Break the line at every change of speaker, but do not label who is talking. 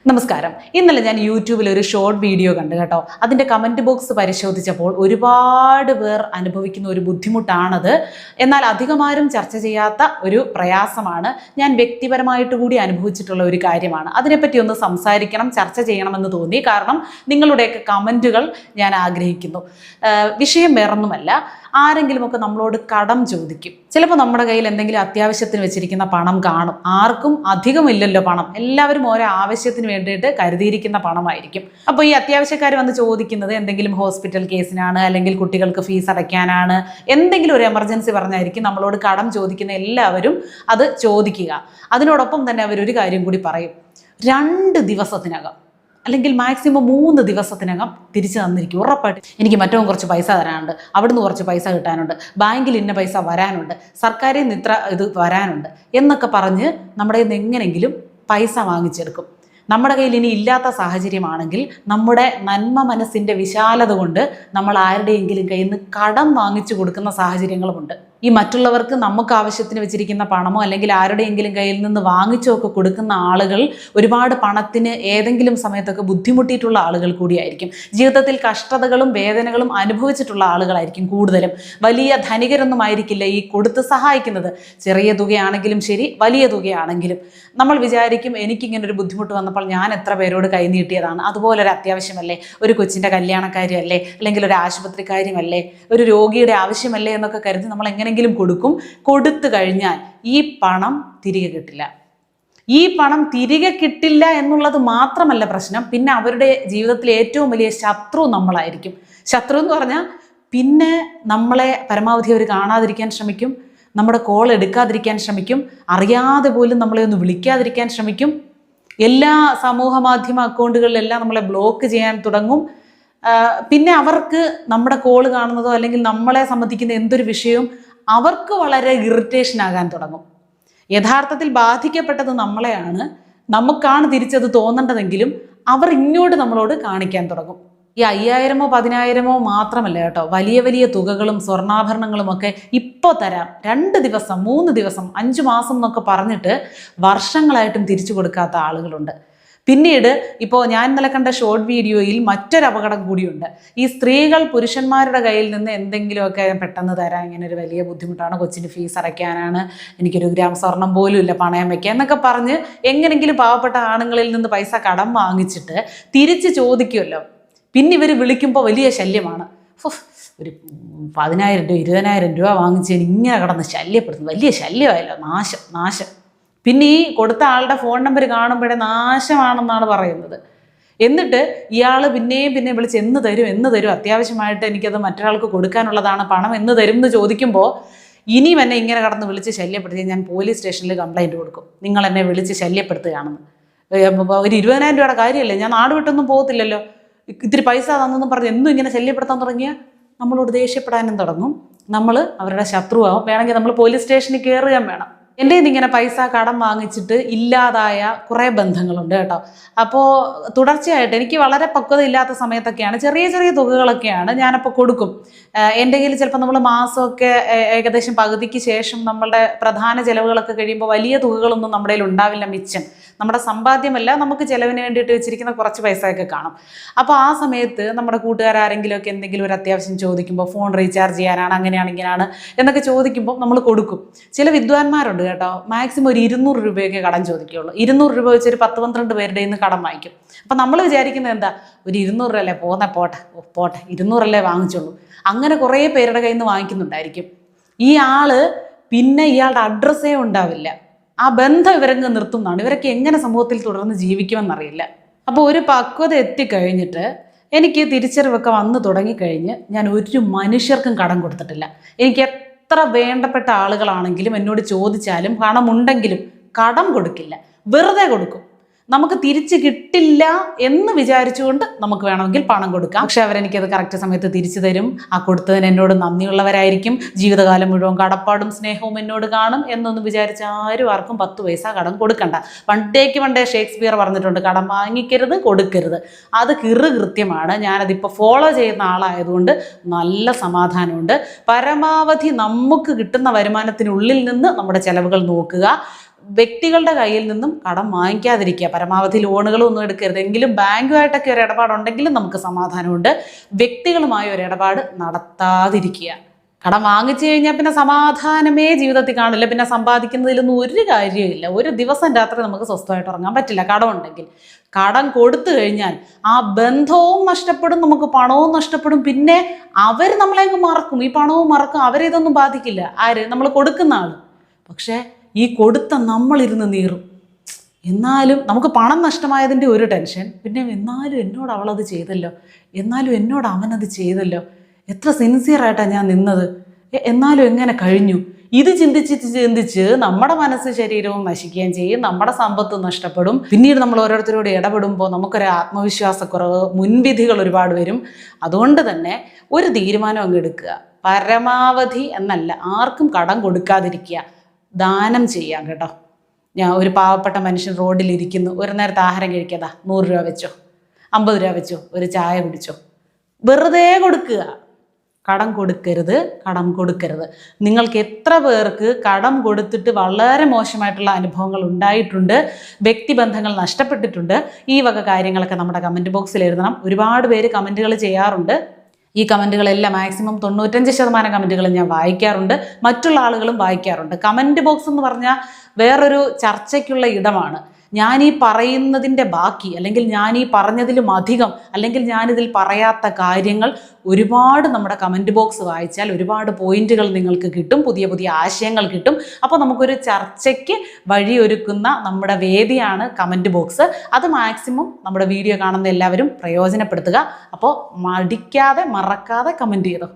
നമസ്കാരം. ഇന്നലെ ഞാൻ യൂട്യൂബിൽ ഒരു ഷോർട്ട് വീഡിയോ കണ്ടു കേട്ടോ. അതിൻ്റെ കമൻറ്റ് ബോക്സ് പരിശോധിച്ചപ്പോൾ ഒരുപാട് പേർ അനുഭവിക്കുന്ന ഒരു ബുദ്ധിമുട്ടാണത്. എന്നാൽ അധികമാരും ചർച്ച ചെയ്യാത്ത ഒരു പ്രയാസമാണ്. ഞാൻ വ്യക്തിപരമായിട്ട് കൂടി അനുഭവിച്ചിട്ടുള്ള ഒരു കാര്യമാണ്. അതിനെപ്പറ്റി ഒന്ന് സംസാരിക്കണം, ചർച്ച ചെയ്യണമെന്ന് തോന്നി. കാരണം നിങ്ങളുടെയൊക്കെ കമൻറ്റുകൾ ഞാൻ ആഗ്രഹിക്കുന്നു. വിഷയം വേറൊന്നുമല്ല, ആരെങ്കിലുമൊക്കെ നമ്മളോട് കടം ചോദിക്കും. ചിലപ്പോൾ നമ്മുടെ കയ്യിൽ എന്തെങ്കിലും അത്യാവശ്യത്തിന് വെച്ചിരിക്കുന്ന പണം കാണും. ആർക്കും അധികമില്ലല്ലോ പണം, എല്ലാവരും ഓരോ ആവശ്യത്തിന് വേണ്ടിയിട്ട് കരുതിയിരിക്കുന്ന പണമായിരിക്കും. അപ്പോൾ ഈ അത്യാവശ്യക്കാർ വന്ന് ചോദിക്കുന്നത് എന്തെങ്കിലും ഹോസ്പിറ്റൽ കേസിനാണ്, അല്ലെങ്കിൽ കുട്ടികൾക്ക് ഫീസ് അടയ്ക്കാനാണ്, എന്തെങ്കിലും ഒരു എമർജൻസി പറഞ്ഞായിരിക്കും നമ്മളോട് കടം ചോദിക്കുന്ന എല്ലാവരും അത് ചോദിക്കുക. അതിനോടൊപ്പം തന്നെ അവരൊരു കാര്യം കൂടി പറയും, 2 ദിവസത്തിനകം അല്ലെങ്കിൽ മാക്സിമം 3 ദിവസത്തിനകം തിരിച്ചു തന്നിരിക്കും ഉറപ്പായിട്ട്. എനിക്ക് മറ്റവും കുറച്ച് പൈസ തരാനുണ്ട്, അവിടുന്ന് കുറച്ച് പൈസ കിട്ടാനുണ്ട്, ബാങ്കിൽ ഇന്ന പൈസ വരാനുണ്ട്, സർക്കാരിൽ നിന്ന് ഇത്ര ഇത് വരാനുണ്ട് എന്നൊക്കെ പറഞ്ഞ് നമ്മുടെ കയ്യിൽ നിന്ന് എങ്ങനെയെങ്കിലും പൈസ വാങ്ങിച്ചെടുക്കും. നമ്മുടെ കയ്യിൽ ഇനി ഇല്ലാത്ത സാഹചര്യമാണെങ്കിൽ നമ്മുടെ നന്മ മനസ്സിൻ്റെ വിശാലത കൊണ്ട് നമ്മൾ ആരുടെയെങ്കിലും കയ്യിൽ നിന്ന് കടം വാങ്ങിച്ചു കൊടുക്കുന്ന സാഹചര്യങ്ങളുമുണ്ട്. ഈ മറ്റുള്ളവർക്ക് നമുക്ക് ആവശ്യത്തിന് വെച്ചിരിക്കുന്ന പണമോ അല്ലെങ്കിൽ ആരുടെയെങ്കിലും കയ്യിൽ നിന്ന് വാങ്ങിച്ചോ ഒക്കെ കൊടുക്കുന്ന ആളുകൾ ഒരുപാട് പണത്തിന് ഏതെങ്കിലും സമയത്തൊക്കെ ബുദ്ധിമുട്ടിയിട്ടുള്ള ആളുകൾ കൂടിയായിരിക്കും. ജീവിതത്തിൽ കഷ്ടതകളും വേദനകളും അനുഭവിച്ചിട്ടുള്ള ആളുകളായിരിക്കും കൂടുതലും. വലിയ ധനികരൊന്നും ആയിരിക്കില്ല ഈ കൊടുത്ത് സഹായിക്കുന്നത്. ചെറിയ തുകയാണെങ്കിലും ശരി, വലിയ തുകയാണെങ്കിലും നമ്മൾ വിചാരിക്കും എനിക്കിങ്ങനെ ഒരു ബുദ്ധിമുട്ട് വന്നപ്പോൾ ഞാൻ എത്ര പേരോട് കൈ നീട്ടിയതാണ്, അതുപോലൊരു അത്യാവശ്യമല്ലേ, ഒരു കൊച്ചിൻ്റെ കല്യാണക്കാര്യമല്ലേ, അല്ലെങ്കിൽ ഒരു ആശുപത്രി കാര്യമല്ലേ, ഒരു രോഗിയുടെ ആവശ്യമല്ലേ എന്നൊക്കെ കരുതി നമ്മൾ എങ്ങനെയെങ്കിലും കൊടുക്കും. കൊടുത്തു കഴിഞ്ഞാൽ ഈ പണം തിരികെ കിട്ടില്ല. ഈ പണം തിരികെ കിട്ടില്ല എന്നുള്ളത് മാത്രമല്ല പ്രശ്നം, പിന്നെ അവരുടെ ജീവിതത്തിലെ ഏറ്റവും വലിയ ശത്രു നമ്മളായിരിക്കും. ശത്രു എന്ന് പറഞ്ഞാൽ പിന്നെ നമ്മളെ പരമാവധി അവർ കാണാതിരിക്കാൻ ശ്രമിക്കും, നമ്മുടെ കോൾ എടുക്കാതിരിക്കാൻ ശ്രമിക്കും, അറിയാതെ പോലും നമ്മളെ ഒന്ന് വിളിക്കാതിരിക്കാൻ ശ്രമിക്കും. എല്ലാ സമൂഹ മാധ്യമ അക്കൗണ്ടുകളിലെല്ലാം നമ്മളെ ബ്ലോക്ക് ചെയ്യാൻ തുടങ്ങും. പിന്നെ അവർക്ക് നമ്മുടെ കോള് കാണുന്നതോ അല്ലെങ്കിൽ നമ്മളെ സംബന്ധിക്കുന്ന എന്തൊരു വിഷയവും അവർക്ക് വളരെ ഇറിറ്റേഷൻ ആകാൻ തുടങ്ങും. യഥാർത്ഥത്തിൽ ബാധിക്കപ്പെട്ടത് നമ്മളെയാണ്, നമുക്കാണ് തിരിച്ചത് തോന്നേണ്ടതെങ്കിലും അവർ ഇങ്ങോട്ട് നമ്മളോട് കാണിക്കാൻ തുടങ്ങും. ഈ 5000-ഓ 10,000-ഓ മാത്രമല്ല കേട്ടോ, വലിയ വലിയ തുകകളും സ്വർണ്ണാഭരണങ്ങളും ഒക്കെ ഇപ്പോൾ തരാം, 2 ദിവസം 3 ദിവസം 5 മാസം എന്നൊക്കെ പറഞ്ഞിട്ട് വർഷങ്ങളായിട്ടും തിരിച്ചു കൊടുക്കാത്ത ആളുകളുണ്ട്. പിന്നീട് ഇപ്പോൾ ഞാൻ ഇന്നലെ കണ്ട ഷോർട്ട് വീഡിയോയിൽ മറ്റൊരു അപകടം കൂടിയുണ്ട്. ഈ സ്ത്രീകൾ പുരുഷന്മാരുടെ കയ്യിൽ നിന്ന് എന്തെങ്കിലുമൊക്കെ പെട്ടെന്ന് തരാൻ ഇങ്ങനെ ഒരു വലിയ ബുദ്ധിമുട്ടാണ്, കൊച്ചിന് ഫീസ് അടയ്ക്കാനാണ്, എനിക്കൊരു ഗ്രാം സ്വർണം പോലും ഇല്ല പണയം വയ്ക്കുക എന്നൊക്കെ പറഞ്ഞ് എങ്ങനെങ്കിലും പാവപ്പെട്ട ആണുങ്ങളിൽ നിന്ന് പൈസ കടം വാങ്ങിച്ചിട്ട് തിരിച്ച് ചോദിക്കുമല്ലോ. പിന്നെ ഇവർ വിളിക്കുമ്പോൾ വലിയ ശല്യമാണ്. ഒരു 10,000 രൂപ 20,000 രൂപ വാങ്ങിച്ചതിന് ഇങ്ങനെ കിടന്ന് ശല്യപ്പെടുത്തുന്നു, വലിയ ശല്യമായല്ലോ, നാശം നാശം. പിന്നെ ഈ കൊടുത്ത ആളുടെ ഫോൺ നമ്പർ കാണുമ്പോഴേ നാശമാണെന്നാണ് പറയുന്നത്. എന്നിട്ട് ഇയാൾ പിന്നെയും വിളിച്ച് എന്ന് തരും, അത്യാവശ്യമായിട്ട് എനിക്കത് മറ്റൊരാൾക്ക് കൊടുക്കാനുള്ളതാണ്, പണം എന്ന് തരും എന്ന് ചോദിക്കുമ്പോൾ ഇനിയും എന്നെ ഇങ്ങനെ കടന്ന് വിളിച്ച് ശല്യപ്പെടുത്തി ഞാൻ പോലീസ് സ്റ്റേഷനിൽ കംപ്ലൈൻറ്റ് കൊടുക്കും, നിങ്ങൾ എന്നെ വിളിച്ച് ശല്യപ്പെടുത്തുകയാണെന്ന്. ഒരു 20,000 രൂപയുടെ കാര്യമല്ലേ, ഞാൻ നാട് വിട്ടൊന്നും പോകത്തില്ലല്ലോ, ഇത്തിരി പൈസ തന്നെന്നും പറഞ്ഞ് എന്നും ഇങ്ങനെ ശല്യപ്പെടുത്താൻ തുടങ്ങിയാൽ നമ്മളോട് ദേഷ്യപ്പെടാനും തുടങ്ങും, നമ്മൾ അവരുടെ ശത്രുവാകും. വേണമെങ്കിൽ നമ്മൾ പോലീസ് സ്റ്റേഷനിൽ കയറുകയും വേണം. എൻ്റെ ഇങ്ങനെ പൈസ കടം വാങ്ങിച്ചിട്ട് ഇല്ലാതായ കുറേ ബന്ധങ്ങളുണ്ട് കേട്ടോ. അപ്പോൾ തുടർച്ചയായിട്ട് എനിക്ക് വളരെ പക്വത ഇല്ലാത്ത സമയത്തൊക്കെയാണ്, ചെറിയ ചെറിയ തുകകളൊക്കെയാണ് ഞാനപ്പോൾ കൊടുക്കും. എൻ്റെ കയ്യിൽ ചിലപ്പോൾ നമ്മൾ മാസമൊക്കെ ഏകദേശം പകുതിക്ക് ശേഷം നമ്മളുടെ പ്രധാന ചിലവുകളൊക്കെ കഴിയുമ്പോൾ വലിയ തുകകളൊന്നും നമ്മുടെ കയ്യിൽ ഉണ്ടാവില്ല, മിച്ചം നമ്മുടെ സമ്പാദ്യമല്ല, നമുക്ക് ചിലവിന് വേണ്ടിയിട്ട് വെച്ചിരിക്കുന്ന കുറച്ച് പൈസയൊക്കെ കാണും. അപ്പോൾ ആ സമയത്ത് നമ്മുടെ കൂട്ടുകാരെങ്കിലുമൊക്കെ എന്തെങ്കിലും ഒരു അത്യാവശ്യം ചോദിക്കുമ്പോൾ ഫോൺ റീചാർജ് ചെയ്യാനാണ്, അങ്ങനെയാണ് ഇങ്ങനെയാണ് എന്നൊക്കെ ചോദിക്കുമ്പോൾ നമ്മൾ കൊടുക്കും. ചില വിദ്വാൻമാരുണ്ട് കേട്ടോ, മാക്സിമം ഒരു 200 രൂപയൊക്കെ കടം ചോദിക്കുകയുള്ളൂ. 200 രൂപ വെച്ച് ഒരു 10-12 പേരുടെ നിന്ന് കടം വാങ്ങിക്കും. അപ്പം നമ്മൾ വിചാരിക്കുന്നത് എന്താ, ഒരു 200 രൂപ അല്ലേ പോട്ടെ 200 അല്ലേ വാങ്ങിച്ചുള്ളൂ. അങ്ങനെ കുറേ പേരുടെ കയ്യിൽ നിന്ന് വാങ്ങിക്കുന്നുണ്ടായിരിക്കും. ഈ ആള് പിന്നെ ഇയാളുടെ അഡ്രസ്സേ ഉണ്ടാവില്ല. ആ ബന്ധം ഇവരങ്ങ് നിർത്തുന്നതാണ്. ഇവരൊക്കെ എങ്ങനെ സമൂഹത്തിൽ തുടർന്ന് ജീവിക്കുമെന്നറിയില്ല. അപ്പോൾ ഒരു പക്വത എത്തിക്കഴിഞ്ഞിട്ട് എനിക്ക് തിരിച്ചറിവൊക്കെ വന്നു തുടങ്ങിക്കഴിഞ്ഞ് ഞാൻ ഒരു മനുഷ്യർക്കും കടം കൊടുത്തിട്ടില്ല. എനിക്ക് എത്ര വേണ്ടപ്പെട്ട ആളുകളാണെങ്കിലും എന്നോട് ചോദിച്ചാലും പണമുണ്ടെങ്കിലും കടം കൊടുക്കില്ല, വെറുതെ കൊടുക്കും. നമുക്ക് തിരിച്ച് കിട്ടില്ല എന്ന് വിചാരിച്ചുകൊണ്ട് നമുക്ക് വേണമെങ്കിൽ പണം കൊടുക്കാം. പക്ഷെ അവരെനിക്കത് കറക്റ്റ് സമയത്ത് തിരിച്ചു തരും. ആ കൊടുത്തതിന് എന്നോട് നന്ദിയുള്ളവരായിരിക്കും. ജീവിതകാലം മുഴുവൻ കടപ്പാടും സ്നേഹവും എന്നോട് കാണും എന്നൊന്നും വിചാരിച്ച് ആർക്കും 10 പൈസ കടം കൊടുക്കണ്ട. പണ്ടേ ഷേക്സ്പിയർ പറഞ്ഞിട്ടുണ്ട്, കടം വാങ്ങിക്കരുത്, കൊടുക്കരുത്. അത് കൃത്യമാണ്. ഞാനതിപ്പോൾ ഫോളോ ചെയ്യുന്ന ആളായതുകൊണ്ട് നല്ല സമാധാനമുണ്ട്. പരമാവധി നമുക്ക് കിട്ടുന്ന വരുമാനത്തിനുള്ളിൽ നിന്ന് നമ്മുടെ ചെലവുകൾ നോക്കുക. വ്യക്തികളുടെ കയ്യിൽ നിന്നും കടം വാങ്ങിക്കാതിരിക്കുക. പരമാവധി ലോണുകളൊന്നും എടുക്കരുത്. എങ്കിലും ബാങ്കുമായിട്ടൊക്കെ ഒരു ഇടപാടുണ്ടെങ്കിലും നമുക്ക് സമാധാനമുണ്ട്. വ്യക്തികളുമായി ഒരു ഇടപാട് നടത്താതിരിക്കുക. കടം വാങ്ങിച്ചു കഴിഞ്ഞാൽ പിന്നെ സമാധാനമേ ജീവിതത്തിൽ കാണില്ല. പിന്നെ സമ്പാദിക്കുന്നതിലൊന്നും ഒരു കാര്യമില്ല. ഒരു ദിവസം രാത്രി നമുക്ക് സ്വസ്ഥമായിട്ട് ഉറങ്ങാൻ പറ്റില്ല കടം ഉണ്ടെങ്കിൽ. കടം കൊടുത്തു കഴിഞ്ഞാൽ ആ ബന്ധവും നഷ്ടപ്പെടും, നമുക്ക് പണവും നഷ്ടപ്പെടും. പിന്നെ അവർ നമ്മളെങ്ങ് മറക്കും, ഈ പണവും മറക്കും. അവരിതൊന്നും ബാധിക്കില്ല. ആര്? നമ്മൾ കൊടുക്കുന്ന ആൾ. പക്ഷേ ഈ കൊടുത്ത നമ്മളിരുന്ന് നീറും. എന്നാലും നമുക്ക് പണം നഷ്ടമായതിൻ്റെ ഒരു ടെൻഷൻ, പിന്നെ എന്നാലും എന്നോട് അവളത് ചെയ്തല്ലോ, എന്നാലും എന്നോട് അവനത് ചെയ്തല്ലോ, എത്ര സിൻസിയറായിട്ടാണ് ഞാൻ നിന്നത്, എന്നാലും എങ്ങനെ കഴിഞ്ഞു. ഇത് ചിന്തിച്ച് നമ്മുടെ മനസ്സ് ശരീരവും നശിക്കുകയും ചെയ്യും, നമ്മുടെ സമ്പത്ത് നഷ്ടപ്പെടും. പിന്നീട് നമ്മൾ ഓരോരുത്തരോട് ഇടപെടുമ്പോൾ നമുക്കൊരു ആത്മവിശ്വാസക്കുറവ്, മുൻവിധികൾ ഒരുപാട് വരും. അതുകൊണ്ട് തന്നെ ഒരു തീരുമാനം അങ്ങ് എടുക്കുക. പരമാവധി എന്നല്ല, ആർക്കും കടം കൊടുക്കാതിരിക്കുക. ദാനം ചെയ്യാം കേട്ടോ. ഞാൻ ഒരു പാവപ്പെട്ട മനുഷ്യൻ റോഡിലിരിക്കുന്നു, ഒരു നേരത്തെ ആഹാരം കഴിക്കാതാ, 100 രൂപ വെച്ചോ, 50 രൂപ വെച്ചോ, ഒരു ചായ കുടിച്ചോ, വെറുതെ കൊടുക്കുക. കടം കൊടുക്കരുത്. നിങ്ങൾക്ക് എത്ര പേർക്ക് കടം കൊടുത്തിട്ട് വളരെ മോശമായിട്ടുള്ള അനുഭവങ്ങൾ ഉണ്ടായിട്ടുണ്ട്, വ്യക്തിബന്ധങ്ങൾ നഷ്ടപ്പെട്ടിട്ടുണ്ട്? ഈ വക കാര്യങ്ങളൊക്കെ നമ്മുടെ കമൻറ്റ് ബോക്സിൽ എഴുതണം. ഒരുപാട് പേര് കമൻറ്റുകൾ ചെയ്യാറുണ്ട്. ഈ കമൻറ്റുകളെല്ലാം മാക്സിമം 95% കമൻറ്റുകളും ഞാൻ വായിക്കാറുണ്ട്, മറ്റുള്ള ആളുകളും വായിക്കാറുണ്ട്. കമൻറ്റ് ബോക്സ് എന്ന് പറഞ്ഞാൽ വേറൊരു ചർച്ചയ്ക്കുള്ള ഇടമാണ്. ഞാൻ ഈ പറയുന്നതിൻ്റെ ബാക്കി, അല്ലെങ്കിൽ ഞാൻ ഈ പറഞ്ഞതിലും അധികം, അല്ലെങ്കിൽ ഞാനിതിൽ പറയാത്ത കാര്യങ്ങൾ ഒരുപാട് നമ്മുടെ കമൻറ്റ് ബോക്സ് വായിച്ചാൽ ഒരുപാട് പോയിന്റുകൾ നിങ്ങൾക്ക് കിട്ടും, പുതിയ പുതിയ ആശയങ്ങൾ കിട്ടും. അപ്പോൾ നമുക്കൊരു ചർച്ചയ്ക്ക് വഴിയൊരുക്കുന്ന നമ്മുടെ വേദിയാണ് കമൻറ്റ് ബോക്സ്. അത് മാക്സിമം നമ്മുടെ വീഡിയോ കാണുന്ന എല്ലാവരും പ്രയോജനപ്പെടുത്തുക. അപ്പോൾ മടിക്കാതെ, മറക്കാതെ കമൻറ്റ് ചെയ്തോ.